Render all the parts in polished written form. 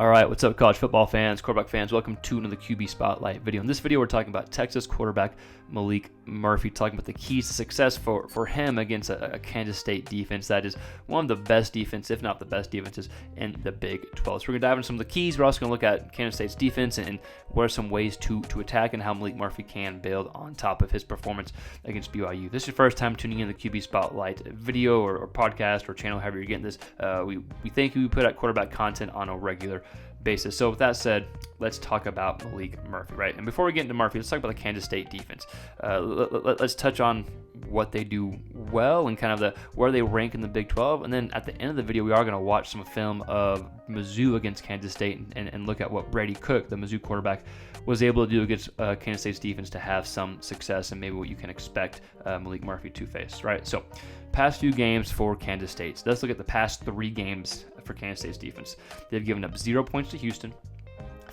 All right, what's up, college football fans, quarterback fans? Welcome to another QB Spotlight video. In this video, we're talking about Texas quarterback Maalik Murphy, talking about the keys to success for him against a Kansas State defense that is one of the best defenses, if not the best defenses, in the Big 12. So we're going to dive into some of the keys. We're also going to look at Kansas State's defense and what are some ways to attack and how Maalik Murphy can build on top of his performance against BYU. If this is your first time tuning in the QB Spotlight video or podcast or channel, however you're getting this, we thank you. We put out quarterback content on a regular basis. So with that said, let's talk about Maalik Murphy, right? And before we get into Murphy, let's talk about the Kansas State defense. Let's touch on what they do well and kind of where they rank in the Big 12. And then at the end of the video, we are going to watch some film of Mizzou against Kansas State and look at what Brady Cook, the Mizzou quarterback, was able to do against Kansas State's defense to have some success and maybe what you can expect Maalik Murphy to face, right? So past few games for Kansas State. So let's look at the past 3 games for Kansas State's defense. They've given up 0 points to Houston,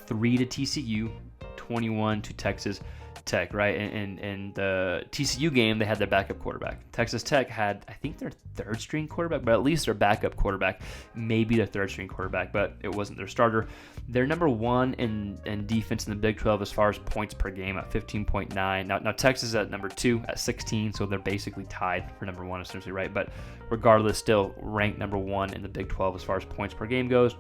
3 to TCU, 21 to Texas Tech, right? And the TCU game, they had their backup quarterback. Texas Tech had, I think, their third string quarterback, but at least their backup quarterback, maybe their third string quarterback, but it wasn't their starter. They're number 1 in defense in the Big 12 as far as points per game at 15.9. Now Texas is at number 2 at 16, so they're basically tied for number 1 essentially, right? But regardless, still ranked number 1 in the Big 12 as far as points per game goes.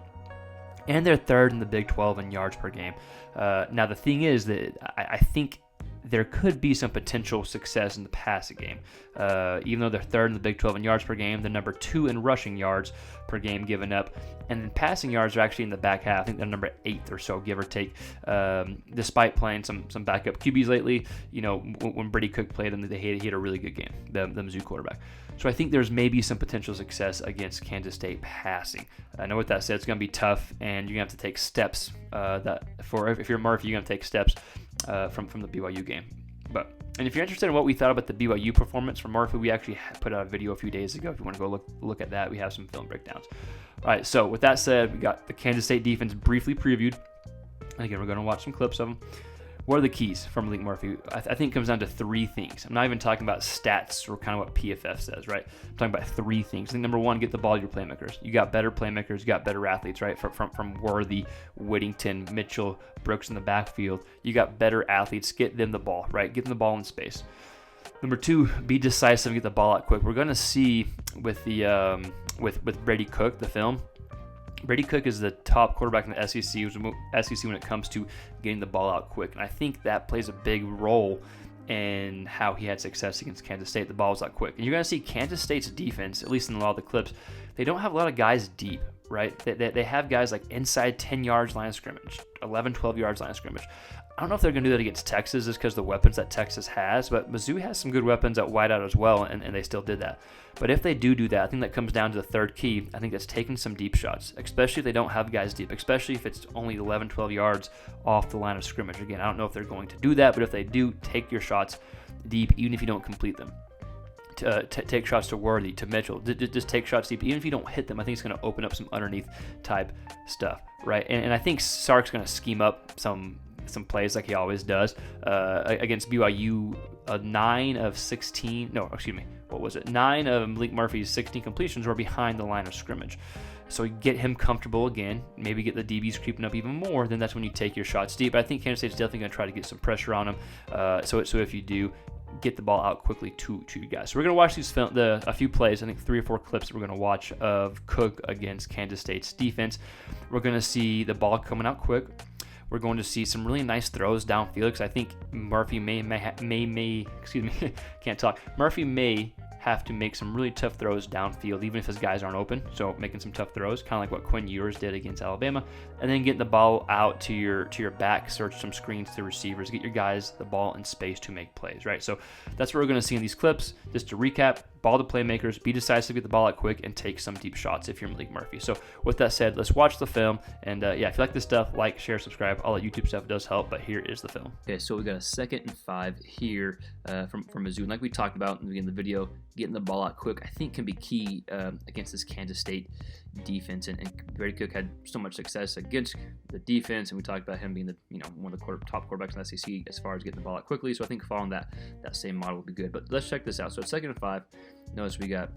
And they're 3rd in the Big 12 in yards per game. Now the thing is that I think there could be some potential success in the passing game. Even though they're 3rd in the Big 12 in yards per game, they're number 2 in rushing yards per game given up. And then passing yards are actually in the back half. I think they're number 8th or so, give or take. Despite playing some backup QBs lately, you know, when Brady Cook played them, he had a really good game, the Mizzou quarterback. So I think there's maybe some potential success against Kansas State passing. I know with that said, it's going to be tough, and you're going to have to take steps if you're Murphy, you're going to take steps from the BYU game. And if you're interested in what we thought about the BYU performance from Murphy, we actually put out a video a few days ago. If you want to go look at that, we have some film breakdowns. All right, so with that said, we got the Kansas State defense briefly previewed. And again, we're going to watch some clips of them. What are the keys for Maalik Murphy? I think it comes down to 3 things. I'm not even talking about stats or kind of what PFF says, right? I'm talking about 3 things. I think number 1, get the ball to your playmakers. You got better playmakers, you got better athletes, right? From Worthy, Whittington, Mitchell, Brooks in the backfield. You got better athletes. Get them the ball, right? Get them the ball in space. Number 2, be decisive and get the ball out quick. We're going to see with the with Brady Cook, the film. Brady Cook is the top quarterback in the SEC when it comes to getting the ball out quick. And I think that plays a big role in how he had success against Kansas State. The ball was out quick. And you're going to see Kansas State's defense, at least in a lot of the clips, they don't have a lot of guys deep, right? They have guys like inside 10 yards line of scrimmage, 11, 12 yards line of scrimmage. I don't know if they're going to do that against Texas just because of the weapons that Texas has, but Mizzou has some good weapons at wideout as well, and they still did that. But if they do that, I think that comes down to the 3rd key. I think that's taking some deep shots, especially if they don't have guys deep, especially if it's only 11, 12 yards off the line of scrimmage. Again, I don't know if they're going to do that, but if they do, take your shots deep, even if you don't complete them. Take shots to Worthy, to Mitchell. Just take shots deep. Even if you don't hit them, I think it's going to open up some underneath type stuff, right? And I think Sark's going to scheme up some plays like he always does. Against BYU, 9 of 16, no, excuse me, what was it? 9 of Maalik Murphy's 16 completions were behind the line of scrimmage. So get him comfortable again, maybe get the DBs creeping up even more, then that's when you take your shots deep. But I think Kansas State's definitely going to try to get some pressure on him. So if you do, get the ball out quickly to you guys. So we're going to watch a few plays, I think 3 or 4 clips that we're going to watch of Cook against Kansas State's defense. We're going to see the ball coming out quick. We're going to see some really nice throws downfield because I think Murphy may Murphy may have to make some really tough throws downfield, even if his guys aren't open. So making some tough throws, kind of like what Quinn Ewers did against Alabama, and then getting the ball out to your back, search some screens to receivers, get your guys the ball in space to make plays, right? So that's what we're going to see in these clips. Just to recap, ball to playmakers, be decisive, get the ball out quick, and take some deep shots if you're Maalik Murphy. So with that said, let's watch the film. And if you like this stuff, like, share, subscribe. All that YouTube stuff does help, but here is the film. Okay, so we got a 2nd and 5 here from Mizzou. And like we talked about in the beginning of the video, getting the ball out quick, I think can be key against this Kansas State defense. And Brady Cook had so much success against the defense, and we talked about him being one of the top quarterbacks in the SEC as far as getting the ball out quickly. So I think following that same model would be good. But let's check this out. So it's 2nd and 5. Notice we got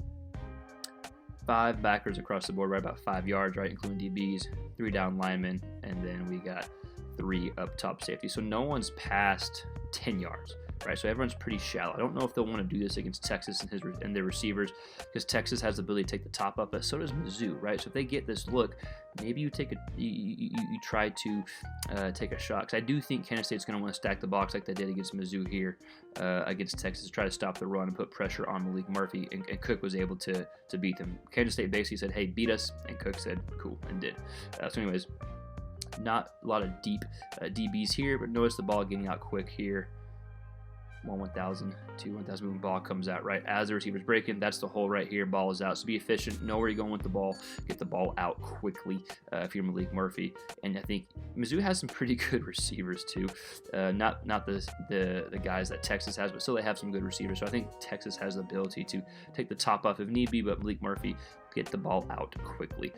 5 backers across the board, right about 5 yards, right, including DBs, 3 down linemen, and then we got 3 up top safety. So no one's past 10 yards, right? So everyone's pretty shallow. I don't know if they'll want to do this against Texas and their receivers, because Texas has the ability to take the top up, but so does Mizzou, right? So if they get this look, maybe you take you try to take a shot. Because I do think Kansas State's going to want to stack the box like they did against Mizzou here against Texas, to try to stop the run and put pressure on Maalik Murphy, and Cook was able to beat them. Kansas State basically said, hey, beat us, and Cook said, cool, and did. So anyways, not a lot of deep DBs here, but notice the ball getting out quick here. 1,000, 1,000 moving ball comes out right as the receiver's breaking. That's the hole right here. Ball is out. So be efficient. Know where you're going with the ball. Get the ball out quickly if you're Maalik Murphy. And I think Mizzou has some pretty good receivers too. Not the guys that Texas has, but still they have some good receivers. So I think Texas has the ability to take the top off if need be, but Maalik Murphy get the ball out quickly.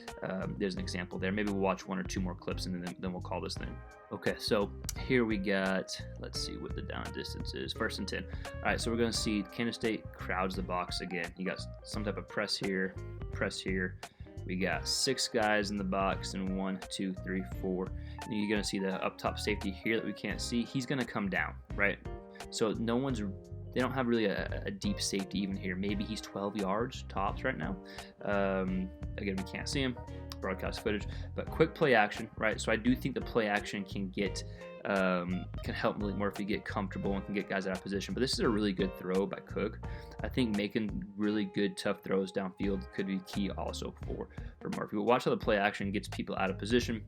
There's an example there. Maybe we'll watch 1 or 2 more clips and then we'll call this thing. Okay, so here we got, let's see what the down distance is. 1st and 10. All right, so we're going to see Kansas State crowds the box again. You got some type of press here, press here. We got 6 guys in the box, and 1, 2, 3, 4. And you're going to see the up top safety here that we can't see. He's going to come down, right? So they don't have really a deep safety even here. Maybe he's 12 yards tops right now. Again, we can't see him, broadcast footage, but quick play action, right? So I do think the play action can help Maalik Murphy get comfortable and can get guys out of position. But this is a really good throw by Cook. I think making really good, tough throws downfield could be key also for Murphy. But watch how the play action gets people out of position.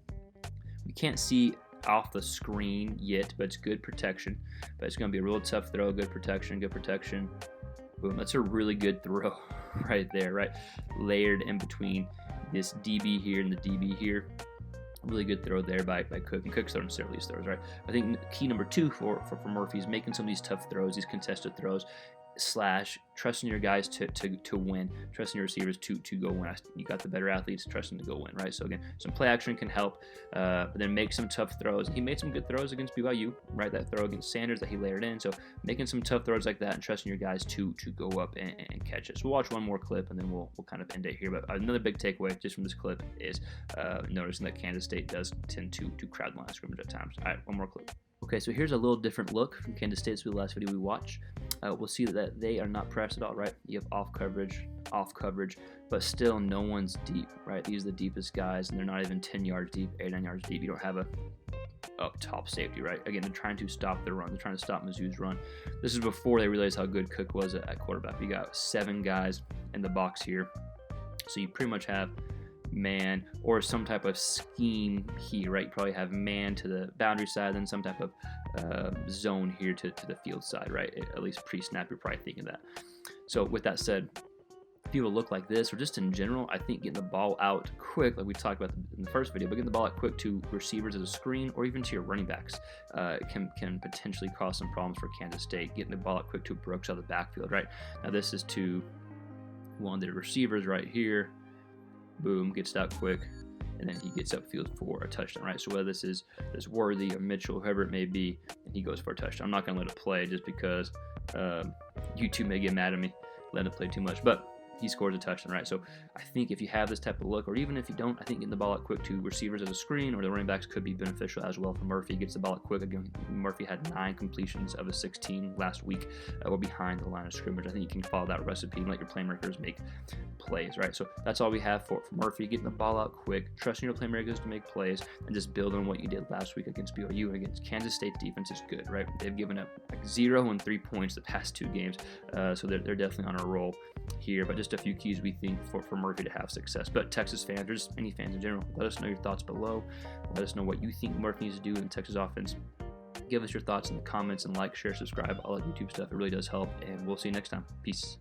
We can't see off the screen yet, but it's good protection. But it's going to be a real tough throw. Good protection, good protection. Boom. That's a really good throw right there, right? Layered in between this DB here and the DB here. Really good throw there by Cook. And Cook's throwing several of these throws, right? I think key number 2 for Murphy is making some of these tough throws, these contested throws, / trusting your guys to win, trusting your receivers to go win. You got the better athletes, trusting to go win, right? So again, some play action can help, but then make some tough throws. He made some good throws against BYU, right? That throw against Sanders that he layered in. So making some tough throws like that and trusting your guys to go up and catch it. So we'll watch 1 more clip and then we'll kind of end it here. But another big takeaway just from this clip is noticing that Kansas State does tend to crowd the line of scrimmage at times. All right, 1 more clip. Okay, so here's a little different look from Kansas State. This will be the last video we watch. We'll see that they are not pressed at all, right? You have off coverage, but still no one's deep, right? These are the deepest guys, and they're not even 10 yards deep, 8, 9 yards deep. You don't have a up top safety, right? Again, they're trying to stop their run. They're trying to stop Mizzou's run. This is before they realized how good Cook was at quarterback. You got 7 guys in the box here, so you pretty much have man or some type of scheme here, right? You probably have man to the boundary side, then some type of zone here to the field side, right? At least pre-snap, you're probably thinking that. So with that said, people look like this, or just in general, I think getting the ball out quick, like we talked about in the first video, but getting the ball out quick to receivers as a screen or even to your running backs can potentially cause some problems for Kansas State. Getting the ball out quick to Brooks out of the backfield, right? Now this is to one of the receivers right here. Boom, gets it out quick, and then he gets upfield for a touchdown, right? So whether this is Worthy or Mitchell, whoever it may be, and he goes for a touchdown. I'm not going to let it play just because YouTube may get mad at me letting it play too much, but he scores a touchdown, right? So I think if you have this type of look, or even if you don't, I think getting the ball out quick to receivers as a screen or the running backs could be beneficial as well for Murphy. Gets the ball out quick. Again, Murphy had 9 completions of his 16 last week. We're behind the line of scrimmage. I think you can follow that recipe and let your playmakers make plays, right? So that's all we have for Murphy. Getting the ball out quick, trusting your playmakers to make plays, and just build on what you did last week against BYU and against Kansas State. Defense is good, right? They've given up like 0 and 3 points the past 2 games, so they're definitely on a roll here. But just a few keys we think for Murphy to have success. But Texas fans, or just any fans in general, let us know your thoughts below. Let us know what you think Murphy needs to do in the Texas offense. Give us your thoughts in the comments, and like, share, subscribe, all that YouTube stuff. It really does help, and we'll see you next time. Peace.